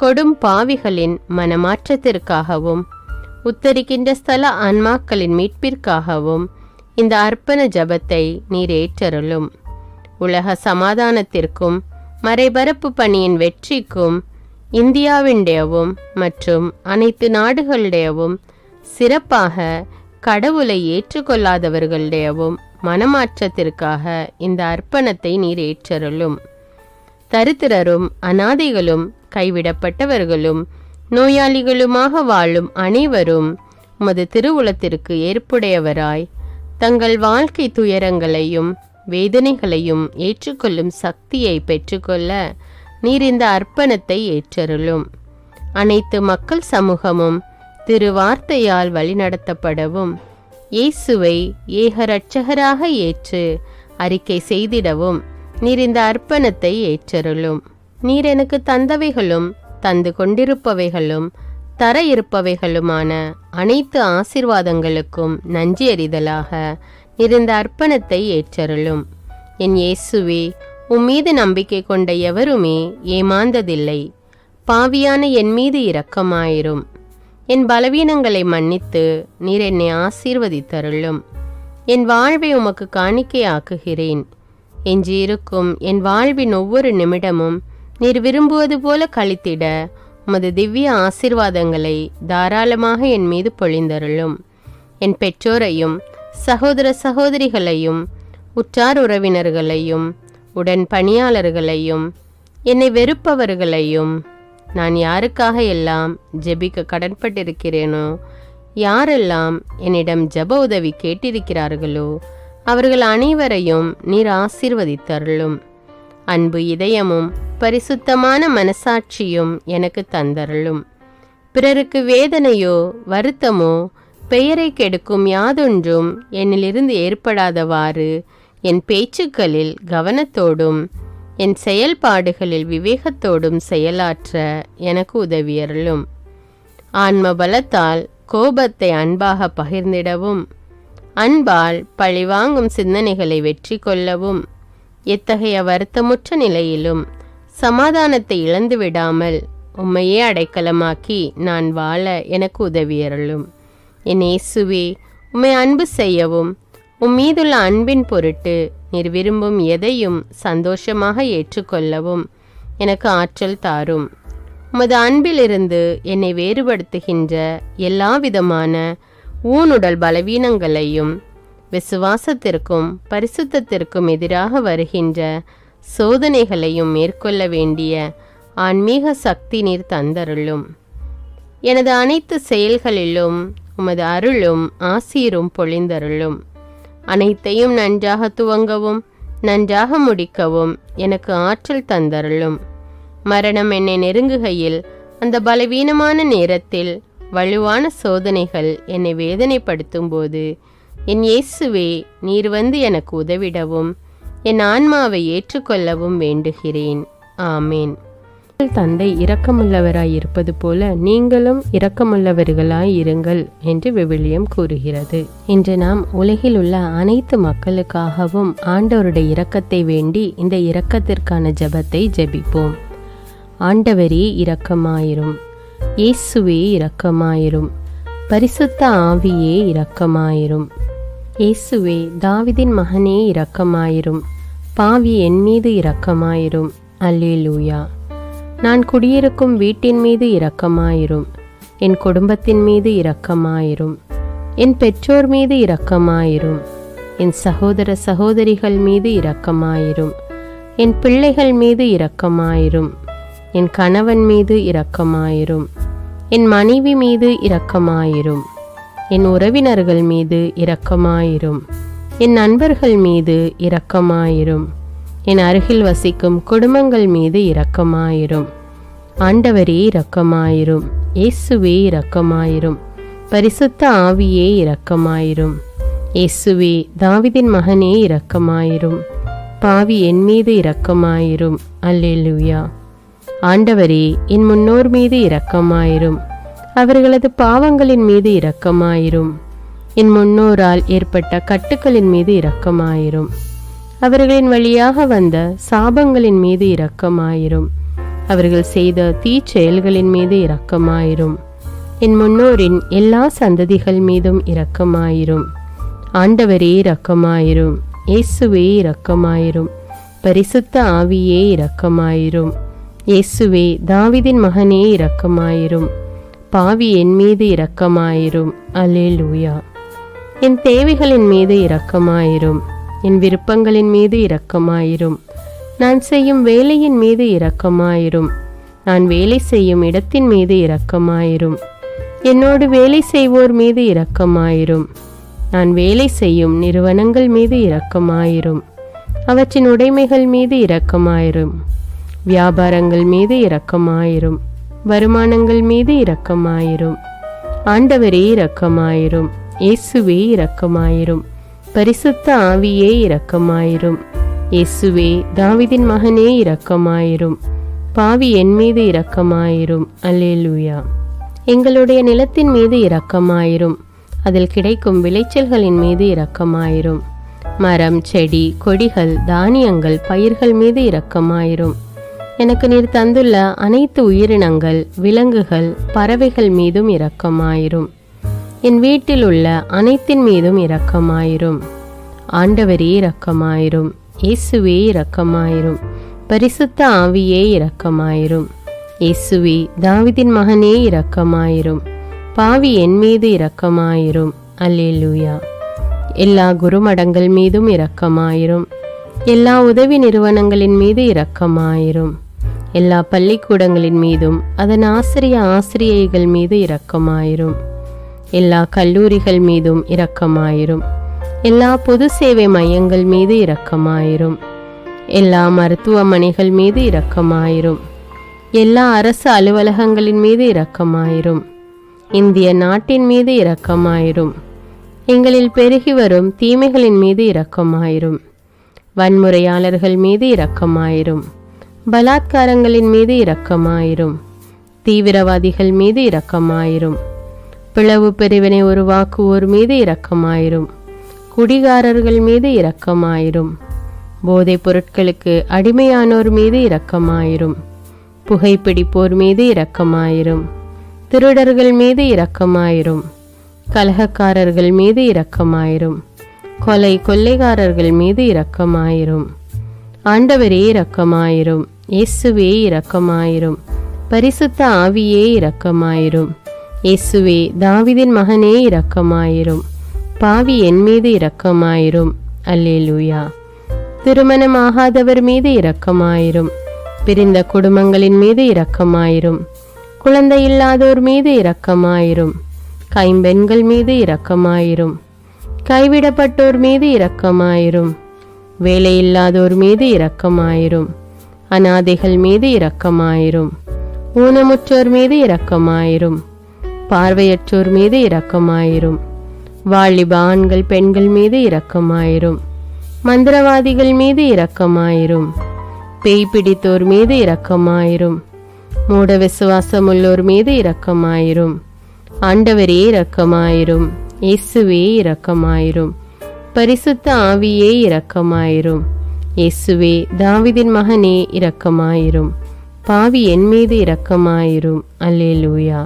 கொடும் பாவிகளின் மனமாற்றத்திற்காகவும் உத்தரிக்கின்ற ஸ்தல ஆன்மாக்களின் மீட்பிற்காகவும் இந்த அர்ப்பண ஜபத்தை நீர் ஏற்றருளும். உலக சமாதானத்திற்கும் மறைபரப்பு பணியின் வெற்றிக்கும் இந்தியாவின்டையவும் மற்றும் அனைத்து நாடுகளுடையவும் சிறப்பாக கடவுளை ஏற்றுக்கொள்ளாதவர்களுடையவும் மனமாற்றத்திற்காக இந்த அர்ப்பணத்தை நீர் ஏற்றருளும். தரித்திரரும் அனாதைகளும் கைவிடப்பட்டவர்களும் நோயாளிகளுமாக வாழும் அனைவரும் உமது திருவுளத்திற்கு ஏற்புடையவராய் தங்கள் வாழ்க்கை துயரங்களையும் வேதனைகளையும் ஏற்றுக்கொள்ளும் சக்தியை பெற்றுக்கொள்ள நீர் இந்த அர்ப்பணத்தை ஏற்றருளும். அனைத்து மக்கள் சமூகமும் திருவார்த்தையால் வழிநடத்தப்படவும் இயேசுவை ஏக இரட்சகராக ஏற்று அறிக்கை செய்திடவும் நீர் இந்த அர்ப்பணத்தை ஏற்றருளும். நீர் எனக்கு தந்தவைகளும் தந்து கொண்டிருப்பவைகளும் தர இருப்பவைகளுமான அனைத்து ஆசீர்வாதங்களுக்கும் நன்றி அறிதலாக நீர் இந்த அர்ப்பணத்தை ஏற்றருளும். என் இயேசுவே, உம்மீது நம்பிக்கை கொண்ட எவருமே ஏமாந்ததில்லை. பாவியான என் மீது இரக்கமாயிரும். என் பலவீனங்களை மன்னித்து நீர் என்னை ஆசீர்வதித்தருளும். என் வாழ்வை உமக்கு காணிக்கையாக்குகிறேன். எஞ்சியிருக்கும் என் வாழ்வின் ஒவ்வொரு நிமிடமும் நீர் விரும்புவது போல கழித்திட உமது திவ்ய ஆசீர்வாதங்களை தாராளமாக என் மீது பொழிந்தருளும். என் பெற்றோரையும் சகோதர சகோதரிகளையும் உற்றார் உறவினர்களையும் உடன் பணியாளர்களையும் என்னை வெறுப்பவர்களையும் நான் யாருக்காக எல்லாம் ஜெபிக்க கடன்பட்டிருக்கிறேனோ, யாரெல்லாம் என்னிடம் ஜெப உதவி கேட்டிருக்கிறார்களோ அவர்கள் அனைவரையும் நீர் ஆசீர்வதித்தருளும். அன்பு இதயமும் பரிசுத்தமான மனசாட்சியும் எனக்கு தந்தருளும். பிறருக்கு வேதனையோ வருத்தமோ பெயரை கெடுக்கும் யாதொன்றும் என்னிலிருந்து ஏற்படாதவாறு என் பேச்சுக்களில் கவனத்தோடும் என் செயல்பாடுகளில் விவேகத்தோடும் செயலாற்ற எனக்கு உதவியருளும். ஆன்ம பலத்தால் கோபத்தை அன்பாக பகிர்ந்திடவும் அன்பால் பழிவாங்கும் சிந்தனைகளை வெற்றி கொள்ளவும் எத்தகைய வருத்தமுற்ற நிலையிலும் சமாதானத்தை இழந்து விடாமல் உம்மையே அடைக்கலமாக்கி நான் வாழ எனக்கு உதவியருளும். என் இயேசுவே, உம்மை அன்பு செய்யவும் உம்மீதுள்ள அன்பின் பொருட்டு நீர் விரும்பும் எதையும் சந்தோஷமாக ஏற்றுக்கொள்ளவும் எனக்கு ஆற்றல் தாரும். உமது அன்பிலிருந்து என்னை வேறுபடுத்துகின்ற எல்லா விதமான ஊனுடல் பலவீனங்களையும் விசுவாசத்திற்கும் பரிசுத்தத்திற்கும் எதிராக வருகின்ற சோதனைகளையும் மேற்கொள்ள வேண்டிய ஆன்மீக சக்தி நீர் தந்தருளும். எனது அனைத்து செயல்களிலும் உமது அருளும் ஆசீரும் பொழிந்தருளும். அனைத்தையும் நன்றாக துவங்கவும் நன்றாக முடிக்கவும் எனக்கு ஆற்றல் தந்தருளும். மரணம் என்னை நெருங்குகையில் அந்த பலவீனமான நேரத்தில் வலுவான சோதனைகள் என்னை வேதனைப்படுத்தும் போது என் இயேசுவே, நீர் வந்து எனக்கு உதவிடவும் என் ஆன்மாவை ஏற்றுக்கொள்ளவும் வேண்டுகிறேன். ஆமேன். தந்தை இரக்கமுள்ளவராய் இருப்பது போல நீங்களும் இரக்கமுள்ளவர்களாய் இருங்கள் என்று விவிலியம் கூறுகிறது. இன்று நாம் உலகில் உள்ள அனைத்து மக்களுக்காகவும் ஆண்டவருடைய இரக்கத்தை வேண்டி இந்த இரக்கத்திற்கான ஜெபத்தை ஜெபிப்போம். ஆண்டவரே இரக்கமாயிரும், இயேசுவே இரக்கமாயிரும், பரிசுத்த ஆவியே இரக்கமாயிரும். இயேசுவே, தாவீதின் மகனே இரக்கமாயிரும், பாவி என் மீது இரக்கமாயிரும். அல்லேலூயா. நான் குடியிருக்கும் வீட்டின் மீது இரக்கமாயிரும், என் குடும்பத்தின் மீது இரக்கமாயிரும், என் பெற்றோர் மீது இரக்கமாயிரும், என் சகோதர சகோதரிகள் மீது இரக்கமாயிரும், என் பிள்ளைகள் மீது இரக்கமாயிரும், என் கணவன் மீது இரக்கமாயிரும், என் மனைவி மீது இரக்கமாயிரும், என் உறவினர்கள் மீது இரக்கமாயிரும், என் நண்பர்கள் மீது இரக்கமாயிரும், என் அருகில் வசிக்கும் குடும்பங்கள் மீது இரக்கமாயிரும். ஆண்டவரே இரக்கமாயிரும், இயேசுவே இரக்கமாயிரும், பரிசுத்த ஆவியே இரக்கமாயிரும். இயேசுவே, தாவீதின் மகனே இரக்கமாயிரும், பாவி என் மீது இரக்கமாயிரும். அல்லேலூயா. ஆண்டவரே, என் முன்னோர் மீது இரக்கமாயிரும், அவர்களது பாவங்களின் மீது இரக்கமாயிரும். என் முன்னோரால் ஏற்பட்ட கட்டுக்களின் மீது இரக்கமாயிரும், அவர்களின் வழியாக வந்த சாபங்களின் மீது இரக்கமாயிரும், அவர்கள் செய்த தீச்செயல்களின் மீது இரக்கமாயிரும். என் முன்னோரின் எல்லா சந்ததிகள் மீதும் இரக்கமாயிரும். ஆண்டவரே இரக்கமாயிரும், இயேசுவே இரக்கமாயிரும், பரிசுத்த ஆவியே இரக்கமாயிரும். இயேசுவே, தாவீதின் மகனே இரக்கமாயிரும், பாவி என் மீது இரக்கமாயிரும். அல்லேலூயா. என் தேவைகளின் மீது இரக்கமாயிரும், என் விருப்பங்களின் மீது இரக்கமாயிரும், நான் செய்யும் வேலையின் மீது இரக்கமாயிரும், நான் வேலை செய்யும் இடத்தின் மீது இரக்கமாயிரும், என்னோடு வேலை செய்வோர் மீது இரக்கமாயிரும், நான் வேலை செய்யும் நிறுவனங்கள் மீது இரக்கமாயிரும், அவற்றின் உடைமைகள் மீது இரக்கமாயிரும், வியாபாரங்கள் மீது இரக்கமாயிரும், வருமானங்கள் மீது இரக்கமாயிரும். ஆண்டவரே இரக்கமாயிரும், இயேசுவே இரக்கமாயிரும், பரிசுத்த ஆவியே இரக்கமாயிரும். இயேசுவே, தாவீதின் மகனே இரக்கமாயிரும், பாவி என் மீது இரக்கமாயிரும். அல்லேலூயா. எங்களுடைய நிலத்தின் மீது இரக்கமாயிரும், அதில் கிடைக்கும் விளைச்சல்களின் மீது இரக்கமாயிரும். மரம், செடி, கொடிகள், தானியங்கள், பயிர்கள் மீது இரக்கமாயிரும். எனக்கு நீர் தந்துள்ள அனைத்து உயிரினங்கள், விலங்குகள், பறவைகள் மீதும் இரக்கமாயிரும். என் வீட்டில் உள்ள அனைத்தின் மீதும் இரக்கமாயிரும். ஆண்டவரே இரக்கமாயிரும், இயேசுவே இரக்கமாயிரும், பரிசுத்த ஆவியே இரக்கமாயிரும். இயேசுவே, தாவீதின் மகனே இரக்கமாயிரும், பாவி என் மீது இரக்கமாயிரும். அல்லேலூயா. எல்லா குருமடங்கள் மீதும் இரக்கமாயிரும், எல்லா உதவி நிறுவனங்களின் மீது இரக்கமாயிரும், எல்லா பள்ளிக்கூடங்களின் மீதும் அதன் ஆசிரியைகள் மீது இரக்கமாயிரும், எல்லா கல்லூரிகள் மீதும் இரக்கமாயிரும், எல்லா பொது சேவை மையங்கள் மீது இரக்கமாயிரும், எல்லா மருத்துவமனைகள் மீது இரக்கமாயிரும், எல்லா அரசு அலுவலகங்களின் மீது இரக்கமாயிரும், இந்திய நாட்டின் மீது இரக்கமாயிரும், எங்களில் பெருகி வரும் தீமைகளின் மீது இரக்கமாயிரும், வன்முறையாளர்கள் மீது இரக்கமாயிரும், பலாத்காரங்களின் மீது இரக்கமாயிரும், தீவிரவாதிகள் மீது இரக்கமாயிரும், பிளவு பிரிவினை உருவாக்குவோர் மீது இரக்கமாயிரும், குடிகாரர்கள் மீது இரக்கமாயிரும், போதைப் பொருட்களுக்கு அடிமையானோர் மீது இரக்கமாயிரும், புகைப்பிடிப்போர் மீது இரக்கமாயிரும், திருடர்கள் மீது இரக்கமாயிரும், கலகக்காரர்கள் மீது இரக்கமாயிரும், கொள்ளைக்காரர்கள் மீது இரக்கமாயிரும். ஆண்டவரே இரக்கமாயிரும், இயேசுவே இரக்கமாயிரும், பரிசுத்த ஆவியே இரக்கமாயிரும். இயேசுவே, தாவீதின் மகனே இரக்கமாயிரும், பாவி என் மீது இரக்கமாயிரும். அல்லேலூயா. திருமணமாகாதவர் மீது இரக்கமாயிரும், பிரிந்த குடும்பங்களின் மீது இரக்கமாயிரும், குழந்தை இல்லாதோர் மீது இரக்கமாயிரும், கைம்பெண்கள் மீது இரக்கமாயிரும். கைவிடப்பட்டோர் மீது இரக்கமாயிரும். வேலையில்லாதோர் மீது இரக்கமாயிரும். அநாதைகள் மீது இரக்கமாயிரும். ஊனமுற்றோர் மீது இரக்கமாயிரும். பார்வையற்றோர் மீது இரக்கமாயிரும். வாலிப ஆண்கள் பெண்கள் மீது இரக்கமாயிரும். மந்திரவாதிகள் மீது இரக்கமாயிரும். பேய் பிடித்தோர் மீது இரக்கமாயிரும். மூட விசுவாசமுள்ளோர் மீது இரக்கமாயிரும். ஆண்டவரே இரக்கமாயிரும். இயேசுவே இரக்கமாயிரும். பரிசுத்த ஆவியே இரக்கமாயிரும். இயேசுவே தாவீதின் மகனே இரக்கமாயிரும். பாவி என் மீது இரக்கமாயிரும். அல்லேலூயா.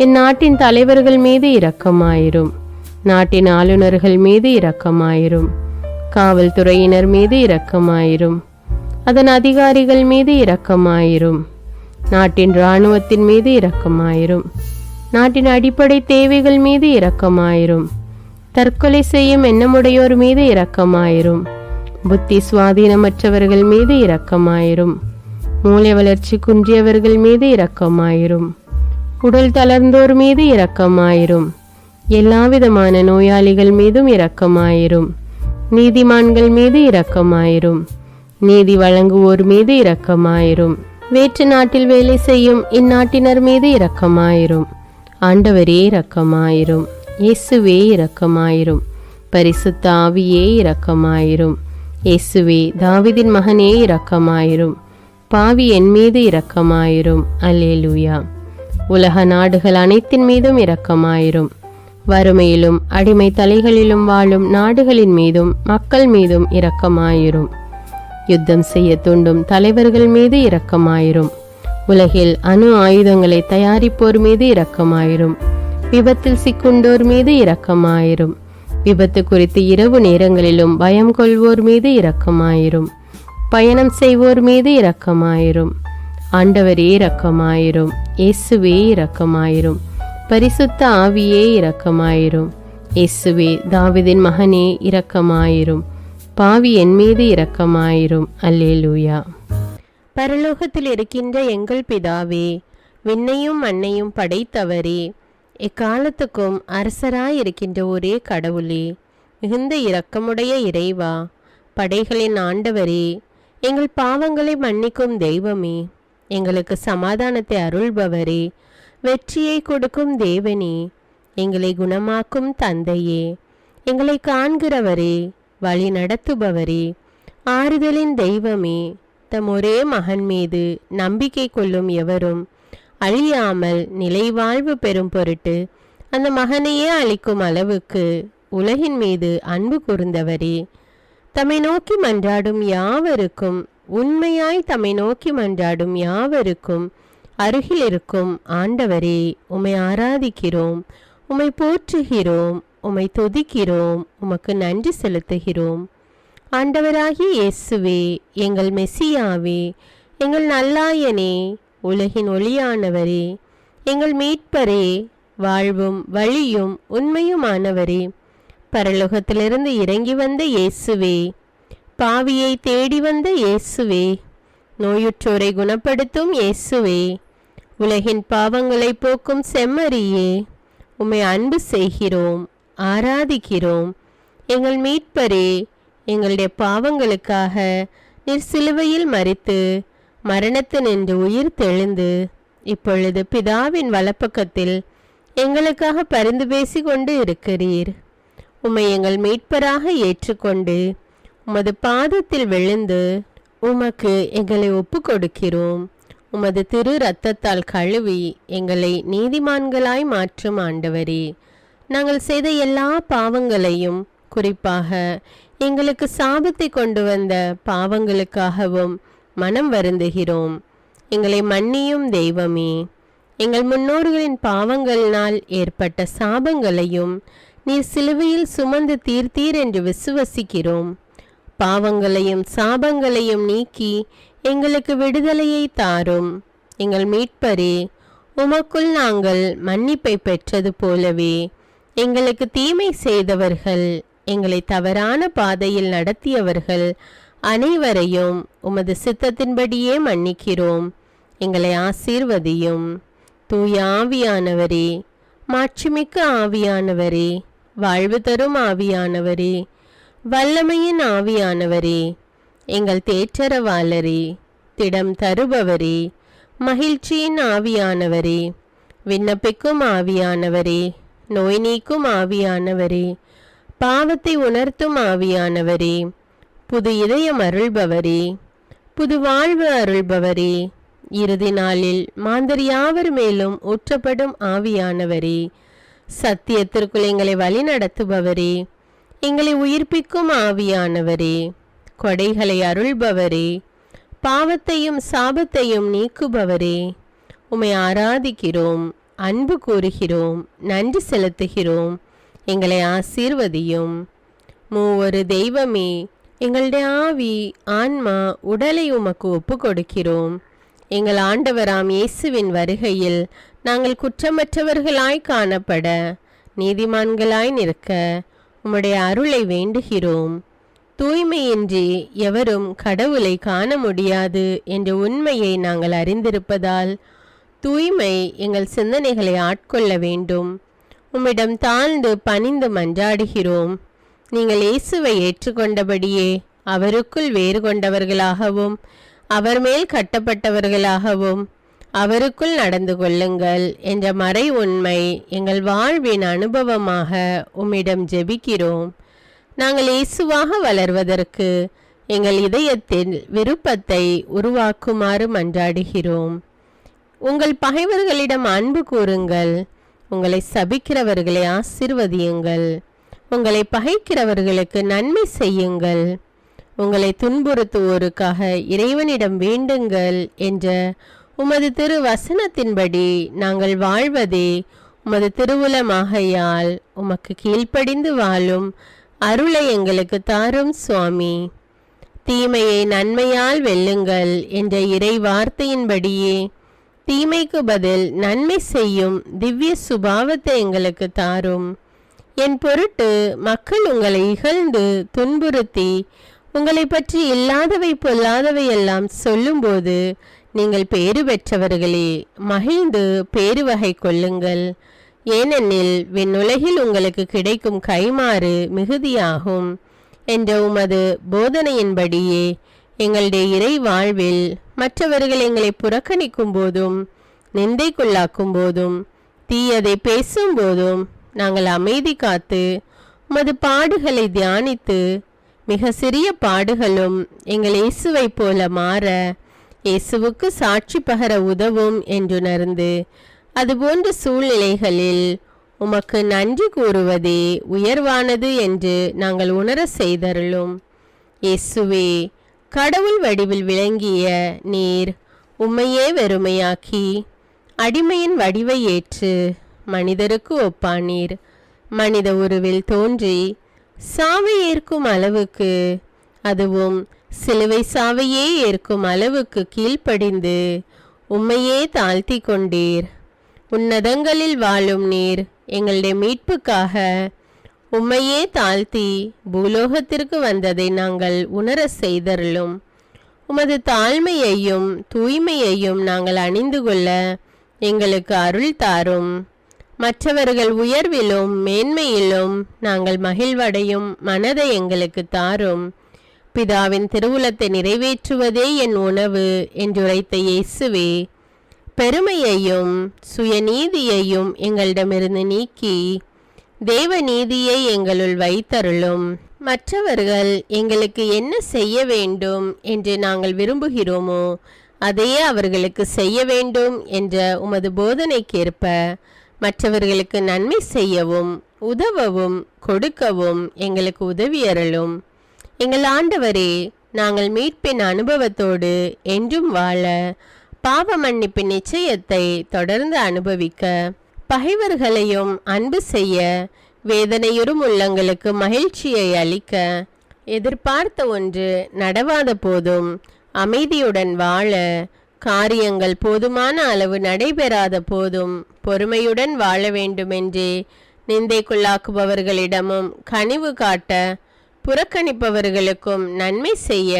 என் நாட்டின் தலைவர்கள் மீது இரக்கமாயிரும். நாட்டின் ஆளுநர்கள் மீது இரக்கமாயிரும். காவல்துறையினர் மீது இரக்கமாயிரும். அதன் அதிகாரிகள் மீது இரக்கமாயிரும். நாட்டின் இராணுவத்தின் மீது இரக்கமாயிரும். நாட்டின் அடிப்படை தேவைகள் மீது இரக்கமாயிரும். தற்கொலை செய்யும் எண்ணமுடையோர் மீது இரக்கமாயிரும். புத்தி சுவாதீனமற்றவர்கள் மீது இரக்கமாயிரும். மூளை வளர்ச்சி குன்றியவர்கள் மீது இரக்கமாயிரும். உடல் தளர்ந்தோர் மீது இரக்கமாயிரும். எல்லாவிதமான நோயாளிகள் மீதும் இரக்கமாயிரும். நீதிமான்கள் மீது இரக்கமாயிரும். நீதி வழங்குவோர் மீது இரக்கமாயிரும். வேற்று நாட்டில் வேலை செய்யும் இந்நாட்டினர் மீது இரக்கமாயிரும். ஆண்டவரே இரக்கமாயிரும். இயேசுவே இரக்கமாயிரும். பரிசுத்த ஆவியே இரக்கமாயிரும். இயேசுவே தாவீதின் மகனே இரக்கமாயிரும். பாவி என் மீது இரக்கமாயிரும். அல்லேலூயா. உலக நாடுகள் அனைத்தின் மீதும் இரக்கமாயிரும். வறுமையிலும் அடிமை தலைகளிலும் வாழும் நாடுகளின் மீதும் மக்கள் மீதும் இரக்கமாயிரும். யுத்தம் செய்ய தூண்டும் தலைவர்கள் மீது இரக்கமாயிரும். உலகில் அணு ஆயுதங்களை தயாரிப்போர் மீது இரக்கமாயிரும். விபத்தில் சிக்குண்டோர் மீது இரக்கமாயிரும். விபத்து குறித்து இரவு நேரங்களிலும் பயம் கொள்வோர் மீது இரக்கமாயிரும். பயணம் செய்வோர் மீது இரக்கமாயிரும். ஆண்டவரே இரக்கமாயிரும். இயேசுவே இரக்கமாயிரும். பரிசுத்த ஆவியே இரக்கமாயிரும். இயேசுவே தாவீதின் மகனே இரக்கமாயிரும். பாவி என் மீது இரக்கமாயிரும். அல்லேலூயா. பரலோகத்தில் இருக்கின்ற எங்கள் பிதாவே, விண்ணையும் மண்ணையும் படைத்தவரே, எக்காலத்துக்கும் அரசராயிருக்கின்ற ஒரே கடவுளே, மிகுந்த இரக்கமுடைய இறைவா, படைகளின் ஆண்டவரே, எங்கள் பாவங்களை மன்னிக்கும் தெய்வமே, எங்களுக்கு சமாதானத்தை அருள்பவரே, வெற்றியை கொடுக்கும் தேவனே, எங்களை குணமாக்கும் தந்தையே, எங்களை காண்கிறவரே, வழி நடத்துபவரே, ஆறுதலின் தெய்வமே, தம் ஒரே மகன் மீது நம்பிக்கை கொள்ளும் எவரும் அழியாமல் நிலைவாழ்வு பெறும் பொருட்டு அந்த மகனையே அளிக்கும் அளவுக்கு உலகின் மீது அன்பு கூர்ந்தவரே, தம்மை நோக்கி மன்றாடும் யாவருக்கும், உண்மையாய் தம்மை நோக்கி மன்றாடும் யாவருக்கும் அருகில் இருக்கும் ஆண்டவரே, உம்மை ஆராதிக்கிறோம், உம்மை போற்றுகிறோம், உம்மை துதிக்கிறோம், உமக்கு நன்றி செலுத்துகிறோம். ஆண்டவராகிய இயேசுவே, எங்கள் மெசியாவே, எங்கள் நல்லாயனே, உலகின் ஒளியானவரே, எங்கள் மீட்பரே, வாழ்வும் வழியும் உண்மையுமானவரே, பரலோகத்திலிருந்து இறங்கி வந்த இயேசுவே, பாவியை தேடி வந்த இயேசுவே, நோயுற்றோரை குணப்படுத்தும் இயேசுவே, உலகின் பாவங்களை போக்கும் செம்மறியே, உம்மை அன்பு செய்கிறோம், ஆராதிக்கிறோம். எங்கள் மீட்பரே, எங்களுடைய பாவங்களுக்காக நீர் சிலுவையில் மரித்து மரணத்தினின்று உயிர் தெழுந்து இப்பொழுது பிதாவின் வலப்பக்கத்தில் எங்களுக்காக பரிந்து பேசி கொண்டு இருக்கிறீர். உம்மை எங்கள் மீட்பராக ஏற்றுக்கொண்டு உமது பாதத்தில் விழுந்து உமக்கு எங்களை ஒப்பு கொடுக்கிறோம். உமது திரு இரத்தத்தால் கழுவி எங்களை நீதிமான்களாய் மாற்றும் ஆண்டவரே, நாங்கள் செய்த எல்லா பாவங்களையும், குறிப்பாக எங்களுக்கு சாபத்தை கொண்டு வந்த பாவங்களுக்காகவும் மனம் வருந்துகிறோம். எங்களை மன்னியும் தெய்வமே, எங்கள் முன்னோர்களின் பாவங்களினால் ஏற்பட்ட சாபங்களையும் நீர் சிலுவையில் சுமந்து தீர்த்தீர் என்று விசுவசிக்கிறோம். பாவங்களையும் சாபங்களையும் நீக்கி எங்களுக்கு விடுதலையை தாரும். எங்கள் மீட்பரே, உமக்குள் நாங்கள் மன்னிப்பை பெற்றது போலவே எங்களுக்கு தீமை செய்தவர்கள், எங்களை தவறான பாதையில் நடத்தியவர்கள் அனைவரையும் உமது சித்தத்தின்படியே மன்னிக்கிறோம். எங்களை ஆசீர்வதியும். தூய ஆவியானவரே, மாட்சிமிக்க ஆவியானவரே, வாழ்வு தரும் ஆவியானவரே, வல்லமையின் ஆவியானவரே, எங்கள் தேற்றரவாளரே, திடம் தருபவரே, மகிழ்ச்சியின் ஆவியானவரே, விண்ணப்பிக்கும் ஆவியானவரே, நோய் நீக்கும் ஆவியானவரே, பாவத்தை உணர்த்தும் ஆவியானவரே, புது இதயம் அருள்பவரே, புது வாழ்வு அருள்பவரே, இறுதி நாளில் மாந்தர் யாவர் மேலும் ஊற்றப்படும் ஆவியானவரே, சத்தியத்திற்குள் எங்களை வழி நடத்துபவரே, எங்களை உயிர்ப்பிக்கும் ஆவியானவரே, கொடைகளை அருள்பவரே, பாவத்தையும் சாபத்தையும் நீக்குபவரே, உம்மை ஆராதிக்கிறோம், அன்பு கூறுகிறோம், நன்றி செலுத்துகிறோம். எங்களை ஆசீர்வதியும். மூவொரு தெய்வமே, எங்களுடைய ஆவி, ஆன்மா, உடலை உமக்கு ஒப்பு கொடுக்கிறோம். எங்கள் ஆண்டவராம் இயேசுவின் வருகையில் நாங்கள் குற்றமற்றவர்களாய் காணப்பட, நீதிமான்களாய் நிற்க உம்முடைய அருளை வேண்டுகிறோம். தூய்மையின்றி எவரும் கடவுளை காண முடியாது என்ற உண்மையை நாங்கள் அறிந்திருப்பதால் தூய்மை எங்கள் சிந்தனைகளை ஆட்கொள்ள வேண்டும். உம்மிடம் தாழ்ந்து பணிந்து மன்றாடுகிறோம். நீங்கள் இயேசுவை ஏற்றுக்கொண்டபடியே அவருக்குள் வேறு கொண்டவர்களாகவும் அவர் மேல் கட்டப்பட்டவர்களாகவும் அவருக்குள் நடந்து கொள்ளுங்கள் என்ற மறை உண்மை எங்கள் வாழ்வின் அனுபவமாக உம்மிடம் ஜெபிக்கிறோம். நாங்கள் இயேசுவாக வளர்வதற்கு எங்கள் இதயத்தில் விருப்பத்தை உருவாக்குமாறு மன்றாடுகிறோம். உங்கள் பகைவர்களிடம் அன்பு கூறுங்கள், உங்களை சபிக்கிறவர்களை ஆசீர்வதியுங்கள், உங்களை பகைக்கிறவர்களுக்கு நன்மை செய்யுங்கள், உங்களை துன்புறுத்துவோருக்காக இறைவனிடம் வேண்டுங்கள் என்ற உமது திரு வசனத்தின்படி நாங்கள் வாழ்வதே உமது திருவுலமாகையால் உமக்கு கீழ்ப்படிந்து வாழும் அருளை எங்களுக்கு தாரும் சுவாமி. தீமையை நன்மையால் வெல்லுங்கள் என்ற இறை வார்த்தையின்படியே தீமைக்கு பதில் நன்மை செய்யும் திவ்ய சுபாவத்தை எங்களுக்கு தாரும். என் பொருட்டு மக்கள் உங்களை இகழ்ந்து துன்புறுத்தி உங்களை பற்றி இல்லாதவை பொல்லாதவை எல்லாம் சொல்லும்போது நீங்கள் பேறு பெற்றவர்களே, மகிழ்ந்து பேரு வகை கொள்ளுங்கள். ஏனெனில் விண்ணுலகில் உங்களுக்கு கிடைக்கும் கைமாறு மிகுதியாகும் என்ற உமது போதனையின்படியே எங்களுடைய இறை வாழ்வில் மற்றவர்கள் எங்களை புறக்கணிக்கும் போதும் நிந்தைக்குள்ளாக்கும் போதும் தீயதை பேசும் போதும் நாங்கள் அமைதி காத்து உமது பாடுகளை தியானித்து மிக சிறிய பாடுகளும் எங்கள் இயேசுவை போல மாற இயேசுவுக்கு சாட்சி பகர உதவும் என்றுணர்ந்து அதுபோன்ற சூழ்நிலைகளில் உமக்கு நன்றி கூறுவதே உயர்வானது என்று நாங்கள் உணர செய்தருளும். இயேசுவே, கடவுள் வடிவில் விளங்கிய நீர் உம்மையே வெறுமையாக்கி அடிமையின் வடிவை ஏற்று மனிதருக்கு ஒப்பானீர். மனித உருவில் தோன்றி சாவை ஏற்கும் அளவுக்கு, அதுவும் சிலுவை சாவையே ஏற்கும் அளவுக்கு கீழ்ப்படிந்து உம்மையே தாழ்த்தி கொண்டீர். உன்னதங்களில் வாழும் நீர் எங்களுடைய மீட்புக்காக உம்மையே தாழ்த்தி பூலோகத்திற்கு வந்ததை நாங்கள் உணர செய்தருளும். உமது தாழ்மையையும் தூய்மையையும் நாங்கள் அணிந்து கொள்ள எங்களுக்கு அருள் தாரும். மற்றவர்கள் உயர்விலும் மேன்மையிலும் நாங்கள் மகிழ்வடையும் மனதை எங்களுக்கு தாரும். பிதாவின் திருவுளத்தை நிறைவேற்றுவதே என் உணவு என்றுரைத்த இயேசுவே, பெருமையையும் சுயநீதியையும் எங்களிடமிருந்து நீக்கி தேவ நீதியை எங்களுள் வைத்தருளும். மற்றவர்கள் எங்களுக்கு என்ன செய்ய வேண்டும் என்று நாங்கள் விரும்புகிறோமோ அதையே அவர்களுக்கு செய்ய வேண்டும் என்ற உமது போதனைக்கேற்ப மற்றவர்களுக்கு நன்மை செய்யவும் உதவவும் கொடுக்கவும் எங்களுக்கு உதவியருளும். எங்கள் ஆண்டவரே, நாங்கள் மீட்பின் அனுபவத்தோடு என்றும் வாழ பாவ மன்னிப்பின் நிச்சயத்தை தொடர்ந்து அனுபவிக்க பகைவர்களையும் அன்பு செய்ய வேதனையுறும் உள்ளங்களுக்கு மகிழ்ச்சியை அளிக்க எதிர்பார்த்த ஒன்று நடவாத போதும் அமைதியுடன் வாழ காரியங்கள் போதுமான அளவு நடைபெறாத போதும் பொறுமையுடன் வாழ வேண்டுமென்றே நிந்தைக்குள்ளாக்குபவர்களிடமும் கனிவு காட்ட புறக்கணிப்பவர்களுக்கும் நன்மை செய்ய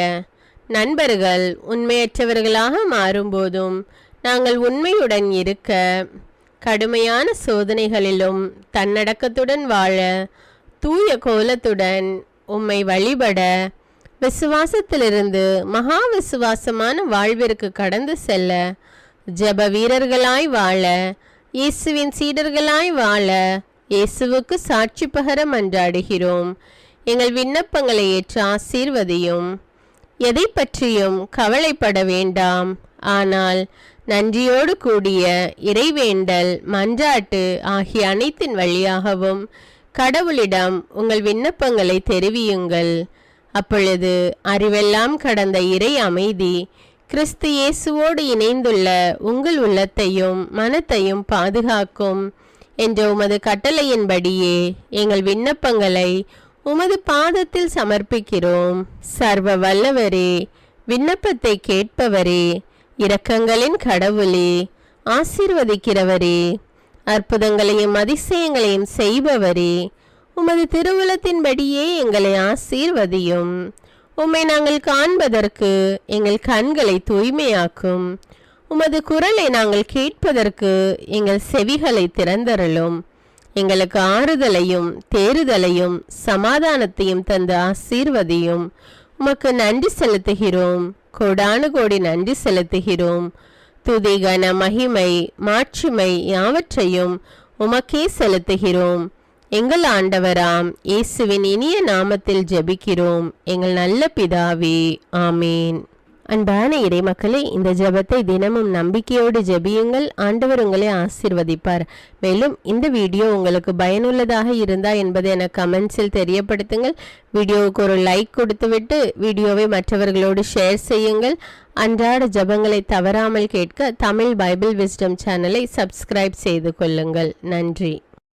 நண்பர்கள் உண்மையற்றவர்களாக மாறும்போதும் நாங்கள் உண்மையுடன் இருக்க கடுமையான சோதனைகளிலும் தன்னடக்கத்துடன் வாழ, தூய கோலத்துடன் உம்மை வழிபட, விசுவாசத்திலிருந்து மகா விசுவாசமான வாழ்விற்கு கடந்து செல்ல, ஜெப வீரர்களாய் வாழ, இயேசுவின் சீடர்களாய் வாழ, இயேசுவுக்கு சாட்சி பகர மன்றாடுகிறோம். எங்கள் விண்ணப்பங்களை ஏற்று ஆசீர்வதியும். எதை பற்றியும் கவலைப்பட வேண்டாம். ஆனால் நன்றியோடு கூடிய இறைவேண்டல், மன்றாட்டு ஆகிய அனைத்தின் வழியாகவும் கடவுளிடம் உங்கள் விண்ணப்பங்களை தெரிவியுங்கள். அப்பொழுது அறிவெல்லாம் கடந்த இறை அமைதி கிறிஸ்து இயேசுவோடு இணைந்துள்ள உங்கள் உள்ளத்தையும் மனத்தையும் பாதுகாக்கும் என்ற உமது கட்டளையின்படியே எங்கள் விண்ணப்பங்களை உமது பாதத்தில் சமர்ப்பிக்கிறோம். சர்வ வல்லவரே, விண்ணப்பத்தை கேட்பவரே, இரக்கங்களின் கடவுளே, ஆசீர்வதிக்கிறவரே, அற்புதங்களையும் அதிசயங்களையும் செய்பவரே, உமது திருவுளத்தின்படியே எங்களை ஆசீர்வதியும். உம்மை நாங்கள் காண்பதற்கு எங்கள் கண்களை தூய்மையாக்கும். உமது குரலை நாங்கள் கேட்பதற்கு எங்கள் செவிகளை திறந்தருளும். எங்களுக்கு ஆறுதலையும் தேறுதலையும் சமாதானத்தையும் தந்து ஆசீர்வதியும். உமக்கு நன்றி செலுத்துகிறோம், கோடானு கோடி நன்றி செலுத்துகிறோம். துதி, கன, மகிமை, மாட்சிமை யாவற்றையும் உமக்கே செலுத்துகிறோம். எங்கள் ஆண்டவராம் இயேசுவின் இனிய நாமத்தில் ஜெபிக்கிறோம் எங்கள் நல்ல பிதாவே, ஆமேன். அன்பான இறைமக்களே, இந்த ஜெபத்தை தினமும் நம்பிக்கையோடு ஜெபியுங்கள். ஆண்டவர் உங்களை ஆசீர்வதிப்பார். மேலும் இந்த வீடியோ உங்களுக்கு பயனுள்ளதாக இருந்தா என்பதை எனக்கு கமெண்ட்ஸில் தெரியப்படுத்துங்கள். வீடியோவுக்கு ஒரு லைக் கொடுத்துவிட்டு வீடியோவை மற்றவர்களோடு ஷேர் செய்யுங்கள். அன்றாட ஜெபங்களை தவறாமல் கேட்க தமிழ் பைபிள் விஸ்டம் சேனலை சப்ஸ்கிரைப் செய்து கொள்ளுங்கள். நன்றி.